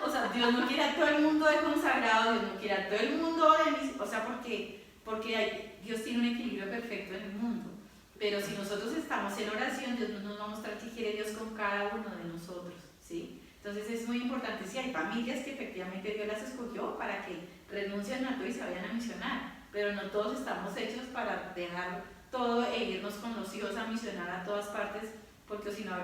Speaker 2: o sea, Dios no quiere a todo el mundo de consagrado, Dios no quiere a todo el mundo de o sea, porque Dios tiene un equilibrio perfecto en el mundo. Pero si nosotros estamos en oración, Dios nos va a mostrar qué quiere Dios con cada uno de nosotros, ¿sí? Entonces es muy importante, si hay familias que efectivamente Dios las escogió para que renuncien a todo y se vayan a misionar, pero no todos estamos hechos para dejar todo e irnos con los hijos a misionar a todas partes, porque si no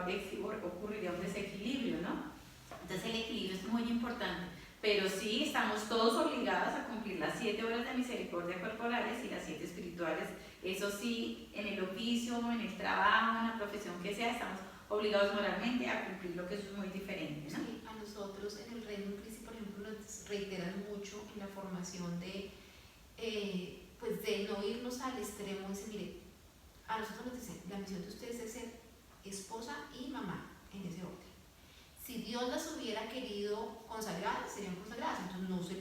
Speaker 2: ocurriría un desequilibrio, ¿no? Entonces el equilibrio es muy importante, pero sí estamos todos obligados a cumplir las 7 horas de misericordia corporales y las 7 espirituales. Eso sí, en el oficio, en el trabajo, en la profesión que sea, estamos obligados moralmente a cumplirlo, que eso es muy diferente, ¿no?
Speaker 3: Sí, a nosotros en el Reino de Cristo, por ejemplo, nos reiteran mucho en la formación de no irnos al extremo. Dice, mire, a nosotros nos dicen, la misión de ustedes es ser esposa y mamá, en ese orden. Si Dios las hubiera querido consagradas, serían consagradas. Entonces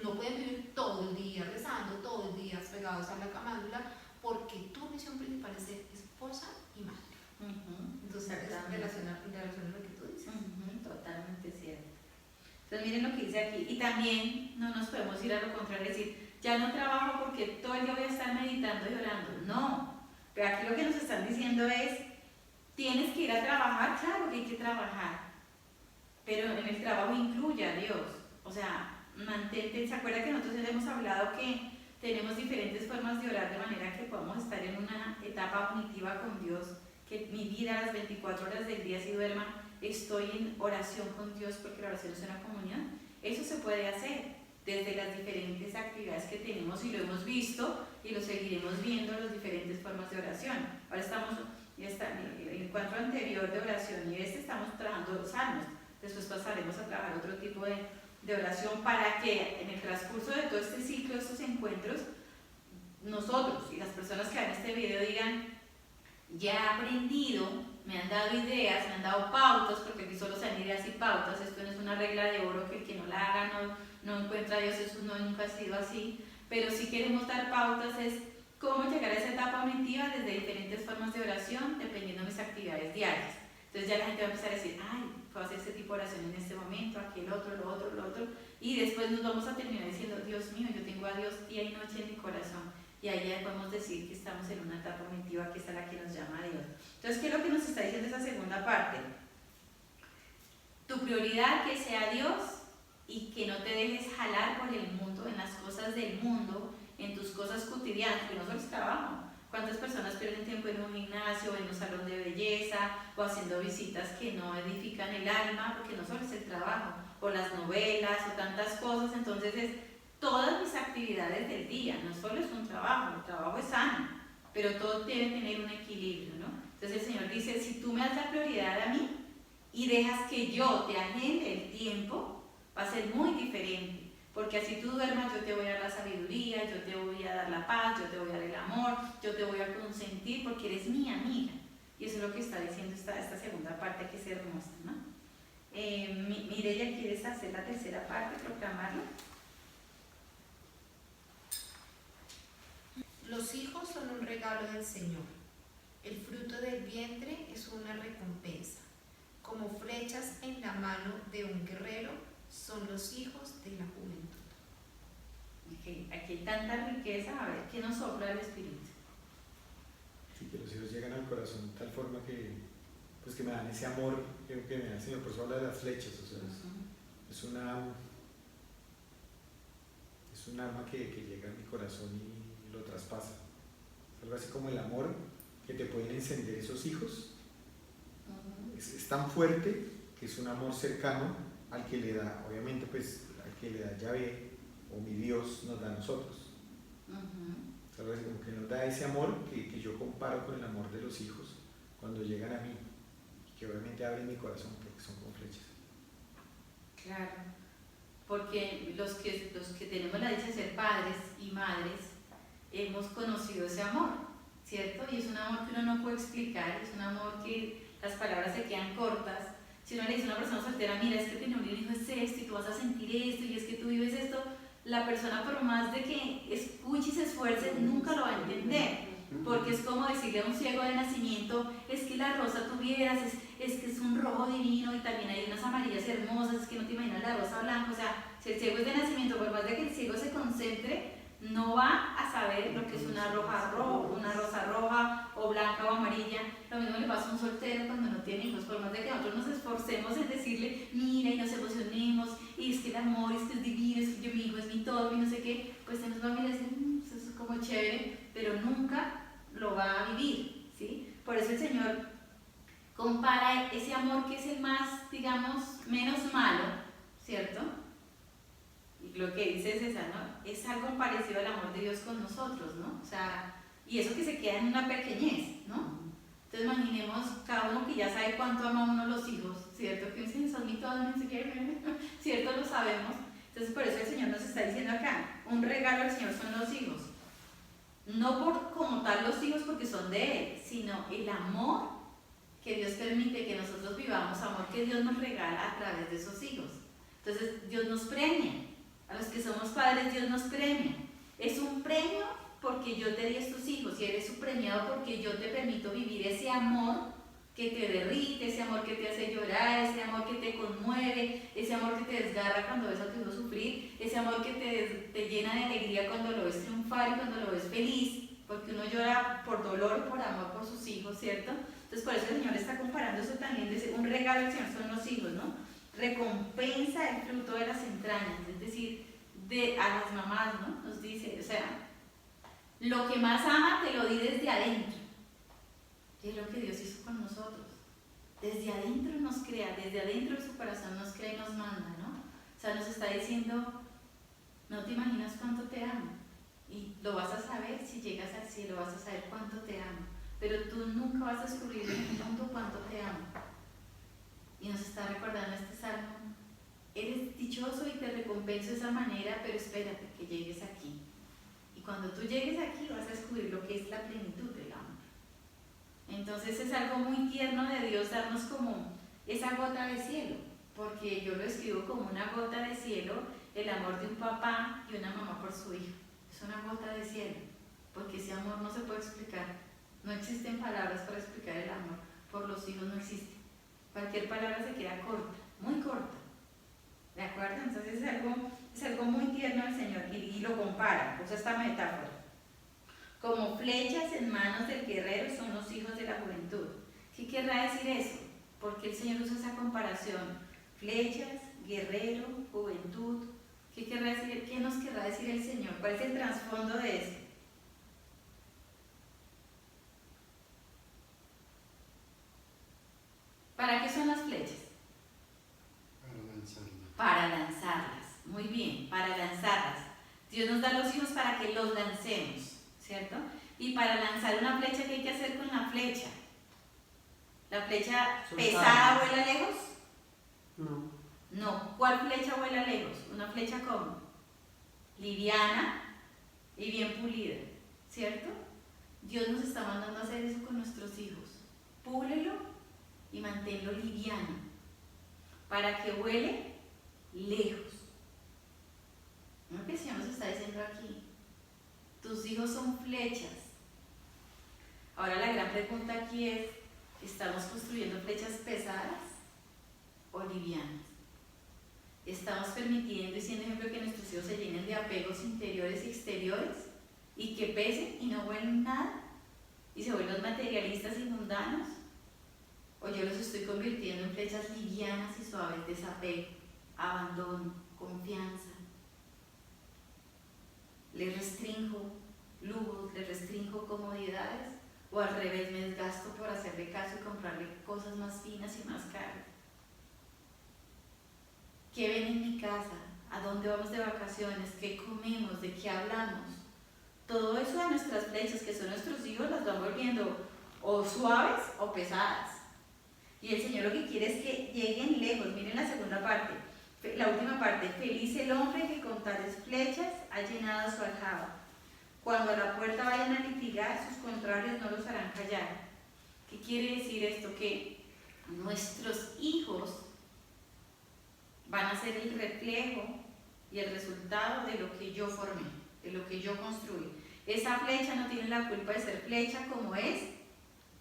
Speaker 3: no pueden vivir todo el día rezando, todo el día pegados a la camándula, porque tu misión principal es ser esposa y madre. Entonces es relacionar lo que tú dices.
Speaker 2: Totalmente cierto. Entonces miren lo que dice aquí. Y también no nos podemos ir a lo contrario y decir, ya no trabajo porque todo el día voy a estar meditando y orando. No, pero aquí lo que nos están diciendo es, tienes que ir a trabajar, claro que hay que trabajar, pero en el trabajo incluye a Dios. O sea, mantente, ¿se acuerda que nosotros hemos hablado que tenemos diferentes formas de orar de manera que podamos estar en una etapa unitiva con Dios? Que mi vida, las 24 horas del día, si duerma, estoy en oración con Dios, porque la oración es una comunión. Eso se puede hacer desde las diferentes actividades que tenemos y lo hemos visto y lo seguiremos viendo, las diferentes formas de oración. Ahora estamos en el encuentro anterior de oración y estamos trabajando salmos. Después pasaremos a trabajar otro tipo de oración para que en el transcurso de todo este ciclo, estos encuentros, nosotros y las personas que ven este video digan, ya he aprendido, me han dado ideas, me han dado pautas, porque aquí solo se dan ideas y pautas, esto no es una regla de oro que el que no la haga no encuentra a Dios, eso no, nunca ha sido así, pero sí queremos dar pautas, es cómo llegar a esa etapa auditiva desde diferentes formas de oración, dependiendo de mis actividades diarias. Entonces ya la gente va a empezar a decir, ay, puedo hacer este tipo de oración en este momento, aquí el otro, lo otro, y después nos vamos a terminar diciendo, Dios mío, yo tengo a Dios día y noche en mi corazón, y ahí ya podemos decir que estamos en una etapa auditiva que es a la que nos llama a Dios. Entonces, ¿qué es lo que nos está diciendo esa segunda parte? Tu prioridad que sea Dios y que no te dejes jalar por el mundo, en las cosas del mundo, en tus cosas cotidianas, que no solo es trabajo. ¿Cuántas personas pierden tiempo en un gimnasio, en un salón de belleza o haciendo visitas que no edifican el alma? Porque no solo es el trabajo, o las novelas o tantas cosas, entonces es todas mis actividades del día, no solo es un trabajo, el trabajo es sano, pero todo debe tener un equilibrio, ¿no? Entonces el Señor dice, si tú me das la prioridad a mí y dejas que yo te agende el tiempo, va a ser muy diferente, porque así tú duermas, yo te voy a dar la sabiduría, yo te voy a dar la paz, yo te voy a dar el amor, yo te voy a consentir, porque eres mi amiga. Y eso es lo que está diciendo esta segunda parte, que es hermosa, ¿no? Mireya, ¿quieres hacer la tercera parte, proclamarla?
Speaker 3: Los hijos son un regalo del Señor. El fruto del vientre es una recompensa. Como flechas en la mano de un guerrero son los hijos de la juventud.
Speaker 2: Okay. Aquí hay tanta riqueza, a ver, ¿qué nos sopla el Espíritu?
Speaker 1: Sí, que los hijos llegan al corazón de tal forma que, pues que me dan ese amor que me da el Señor. Por eso habla de las flechas, o sea, es un arma que llega a mi corazón y lo traspasa. Es algo así como el amor que te pueden encender esos hijos. Es tan fuerte que es un amor cercano al que le da, obviamente, pues al que le da Yahvé o mi Dios nos da a nosotros. Es algo así como que nos da ese amor que yo comparo con el amor de los hijos cuando llegan a mí, y que obviamente abren mi corazón porque son como flechas.
Speaker 2: Claro, porque los que tenemos la dicha de ser padres y madres hemos conocido ese amor, ¿cierto? Y es un amor que uno no puede explicar, es un amor que las palabras se quedan cortas. Si uno le dice a una persona soltera, mira, es que tener un hijo es esto y tú vas a sentir esto y es que tú vives esto, la persona por más de que escuche y se esfuerce nunca lo va a entender, porque es como decirle a un ciego de nacimiento, es que la rosa tuvieras, es que es un rojo divino y también hay unas amarillas hermosas, es que no te imaginas la rosa blanca. O sea, si el ciego es de nacimiento, por más de que el ciego se concentre, no va a saber lo que es una rosa roja o blanca o amarilla. Lo mismo le pasa a un soltero cuando no tiene hijos, por más de que nosotros nos esforcemos en decirle, mira, y nos emocionemos, y es que el amor, es que es divino, es que mi hijo es mi todo, y no sé qué, pues se nos va a mirar y decir, eso es como chévere, pero nunca lo va a vivir, ¿sí? Por eso el Señor compara ese amor que es el más, digamos, menos malo, ¿cierto? Y lo que dice es esa, ¿no? Es algo parecido al amor de Dios con nosotros, ¿no? O sea, y eso que se queda en una pequeñez, ¿no? Entonces imaginemos cada uno que ya sabe cuánto ama a uno los hijos, ¿cierto? Que dicen, son mi todo, no sé qué, ¿cierto? Lo sabemos. Entonces por eso el Señor nos está diciendo acá, un regalo al Señor son los hijos. No por como tal los hijos porque son de Él, sino el amor que Dios permite que nosotros vivamos, amor que Dios nos regala a través de esos hijos. Entonces Dios nos premia. A los que somos padres, Dios nos premia. Es un premio porque yo te di a estos hijos y eres un premiado porque yo te permito vivir ese amor que te derrite, ese amor que te hace llorar, ese amor que te conmueve, ese amor que te desgarra cuando ves a tu hijo sufrir, ese amor que te llena de alegría cuando lo ves triunfar y cuando lo ves feliz, porque uno llora por dolor o por amor por sus hijos, ¿cierto? Entonces por eso el Señor está comparando eso también, un regalo del Señor son los hijos, ¿no? Recompensa el fruto de las entrañas, es decir, a las mamás, ¿no? Nos dice, o sea, lo que más ama te lo di desde adentro. ¿Qué es lo que Dios hizo con nosotros? Desde adentro nos crea, desde adentro de su corazón nos crea y nos manda, ¿no? O sea, nos está diciendo, no te imaginas cuánto te amo. Y lo vas a saber si llegas al cielo, vas a saber cuánto te amo. Pero tú nunca vas a descubrir en el mundo cuánto te amo. Y nos está recordando este salmo, eres dichoso y te recompenso de esa manera, pero espérate que llegues aquí. Y cuando tú llegues aquí vas a descubrir lo que es la plenitud del amor. Entonces es algo muy tierno de Dios darnos como esa gota de cielo, porque yo lo escribo como una gota de cielo, el amor de un papá y una mamá por su hijo. Es una gota de cielo, porque ese amor no se puede explicar. No existen palabras para explicar el amor por los hijos, no existe. Cualquier palabra se queda corta, muy corta. ¿De acuerdo? Entonces es algo muy tierno del Señor y lo compara, usa esta metáfora. Como flechas en manos del guerrero son los hijos de la juventud. ¿Qué querrá decir eso? Porque el Señor usa esa comparación. Flechas, guerrero, juventud. ¿Qué querrá decir? ¿Qué nos querrá decir el Señor? ¿Cuál es el trasfondo de eso? ¿Para qué son las flechas? Para lanzarlas. Muy bien, para lanzarlas. Dios nos da los hijos para que los lancemos, ¿cierto? Y para lanzar una flecha, ¿qué hay que hacer con la flecha? ¿La flecha pesada vuela lejos?
Speaker 5: No.
Speaker 2: No. ¿Cuál flecha vuela lejos? Una flecha ¿cómo? Liviana y bien pulida, ¿cierto? Dios nos está mandando a hacer eso con nuestros hijos. Púlelo y manténlo liviano para que vuele lejos. ¿No? Que el Señor nos está diciendo aquí, tus hijos son flechas. Ahora la gran pregunta aquí es, ¿estamos construyendo flechas pesadas o livianas? ¿Estamos permitiendo y siendo ejemplo que nuestros hijos se llenen de apegos interiores y exteriores y que pesen y no vuelen nada y se vuelvan materialistas y mundanos? ¿O yo los estoy convirtiendo en flechas livianas y suaves, desapego, abandono, confianza? ¿Les restringo lujos, les restringo comodidades? ¿O al revés me desgasto por hacerle caso y comprarle cosas más finas y más caras? ¿Qué ven en mi casa? ¿A dónde vamos de vacaciones? ¿Qué comemos? ¿De qué hablamos? Todo eso de nuestras flechas, que son nuestros hijos, las van volviendo o suaves o pesadas. Y el Señor lo que quiere es que lleguen lejos. Miren la segunda parte, la última parte. Feliz el hombre que con tales flechas ha llenado su aljaba. Cuando a la puerta vayan a litigar, sus contrarios no los harán callar. ¿Qué quiere decir esto? Que nuestros hijos van a ser el reflejo y el resultado de lo que yo formé, de lo que yo construí. Esa flecha no tiene la culpa de ser flecha como es,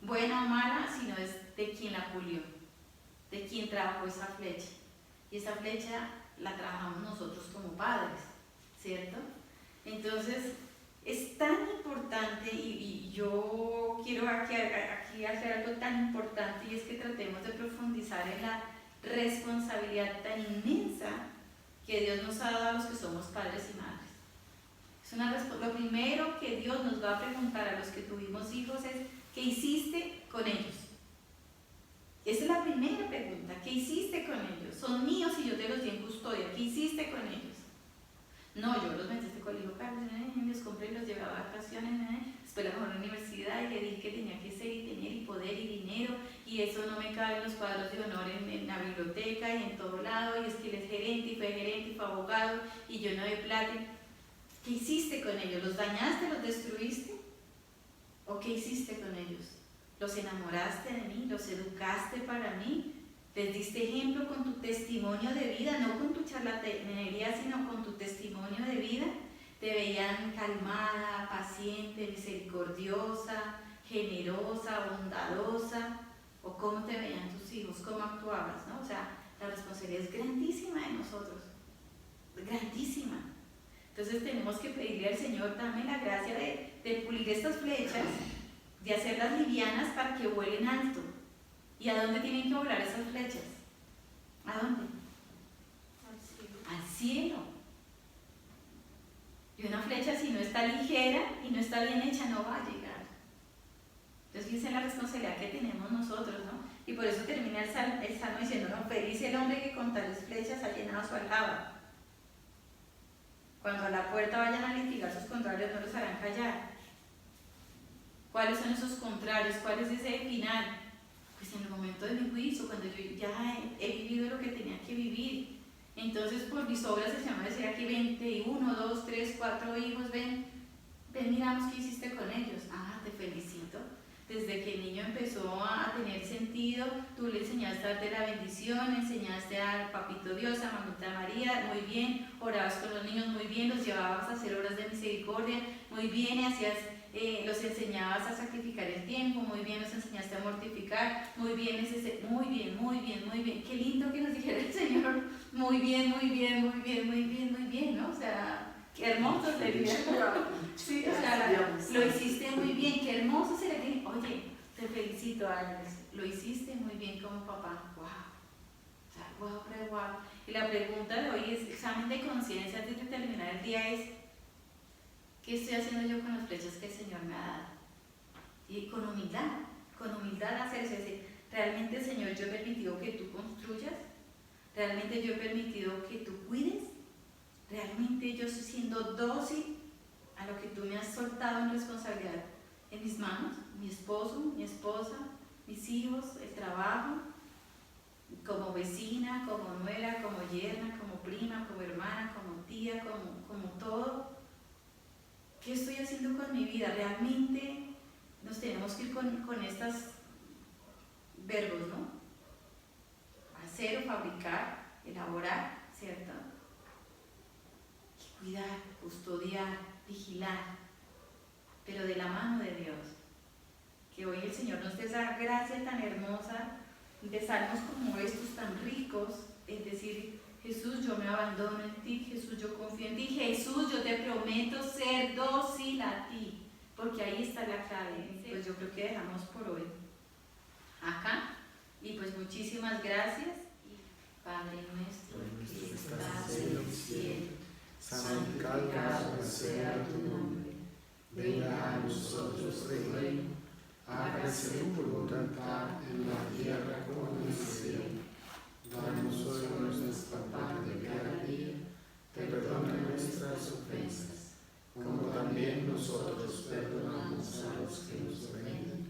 Speaker 2: buena o mala, sino es de quien la pulió, de quien trabajó esa flecha. Y esa flecha la trabajamos nosotros como padres, ¿cierto? Entonces, es tan importante y yo quiero aquí hacer algo tan importante, y es que tratemos de profundizar en la responsabilidad tan inmensa que Dios nos ha dado a los que somos padres y madres. Lo primero que Dios nos va a preguntar a los que tuvimos hijos es, ¿qué hiciste con ellos? Esa es la primera pregunta. ¿Qué hiciste con ellos? Son míos y yo te los di en custodia. ¿Qué hiciste con ellos? No, yo los metí a este colegio, les compré y los llevé a vacaciones, después la mejor universidad y le dije que tenía que ser y tener y poder y dinero, y eso no me cabe en los cuadros de honor en la biblioteca y en todo lado, y es que él es gerente y fue abogado y yo no doy plata. ¿Qué hiciste con ellos? ¿Los dañaste, los destruiste? ¿O qué hiciste con ellos? ¿Los enamoraste de mí? ¿Los educaste para mí? ¿Les diste ejemplo con tu testimonio de vida? No con tu charlatanería, sino con tu testimonio de vida. ¿Te veían calmada, paciente, misericordiosa, generosa, bondadosa? ¿O cómo te veían tus hijos? ¿Cómo actuabas? ¿No? O sea, la responsabilidad es grandísima de nosotros. Grandísima. Entonces tenemos que pedirle al Señor, dame la gracia de pulir estas flechas, de hacerlas livianas para que vuelen alto. ¿Y a dónde tienen que volar esas flechas? ¿A dónde? Al cielo. Y una flecha, si no está ligera y no está bien hecha, no va a llegar. Entonces fíjense la responsabilidad que tenemos nosotros, ¿no? Y por eso termina el salmo diciendo, no, feliz el hombre que con tales flechas ha llenado su aljaba. Cuando a la puerta vayan a litigar, sus contrarios no los harán callar. ¿Cuáles son esos contrarios? ¿Cuál es ese final? Pues en el momento de mi juicio, cuando yo ya he vivido lo que tenía que vivir. Entonces, por mis obras, el Señor va a decir aquí, 21, 2, 3, 4 hijos, ven, ven, miramos qué hiciste con ellos. Ah, te felicito. Desde que el niño empezó a tener sentido, tú le enseñaste a darte la bendición, enseñaste al Papito Dios, a Mamita María, muy bien, orabas con los niños, muy bien, los llevabas a hacer obras de misericordia, muy bien, los enseñabas a sacrificar el tiempo, muy bien, los enseñaste a mortificar, muy bien, muy bien, muy bien, muy bien. Qué lindo que nos dijera el Señor, muy bien, muy bien, muy bien, muy bien, muy bien, ¿no? O sea, qué hermoso sería. Sí, o sea, lo hiciste muy bien, qué hermoso sería que, oye, te felicito, Alex, lo hiciste muy bien como papá. Wow. O sea, wow, pero wow. Y la pregunta de hoy es, examen de conciencia antes de terminar el día es, ¿qué estoy haciendo yo con las flechas que el Señor me ha dado? Y con humildad hacerse así. ¿Realmente, Señor, yo he permitido que tú construyas? ¿Realmente yo he permitido que tú cuides? ¿Realmente yo estoy siendo dócil a lo que tú me has soltado en responsabilidad en mis manos? Mi esposo, mi esposa, mis hijos, el trabajo, como vecina, como nuera, como yerna, como prima, como hermana, como tía, como todo. ¿Qué estoy haciendo con mi vida? Realmente nos tenemos que ir con estos verbos, ¿no? Hacer o fabricar, elaborar, ¿cierto? Cuidar, custodiar, vigilar, pero de la mano de Dios. Que hoy el Señor nos dé esa gracia tan hermosa de salmos como estos tan ricos, es decir, Jesús, yo me abandono en ti, Jesús, yo confío en ti, Jesús, yo te prometo ser dócil a ti, porque ahí está la clave. Pues yo creo que dejamos por hoy acá, y pues muchísimas gracias. Padre nuestro que estás en el cielo, santificado sea tu nombre, venga a nosotros tu reino, hágase tu voluntad en la tierra como en el cielo. Danos hoy nuestro pan de cada día, perdona nuestras ofensas, como también nosotros perdonamos a los que nos ofenden.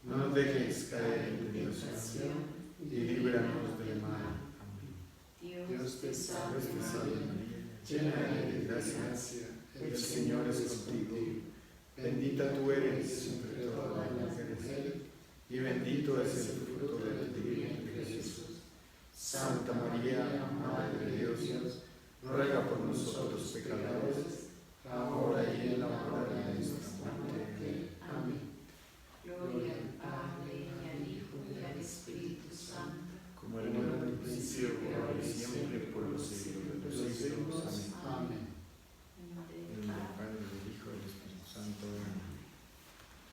Speaker 2: No nos dejes caer en tentación y líbranos del mal. Amén.
Speaker 4: Dios te salve,
Speaker 1: María,
Speaker 4: llena eres de gracia, el Señor es contigo.
Speaker 1: bendita tú eres
Speaker 4: Entre todas las mujeres,
Speaker 1: y bendito es el fruto de tu vientre, Jesús. Santa María, Madre de Dios, ruega por nosotros pecadores, ahora y en la hora de nuestra muerte.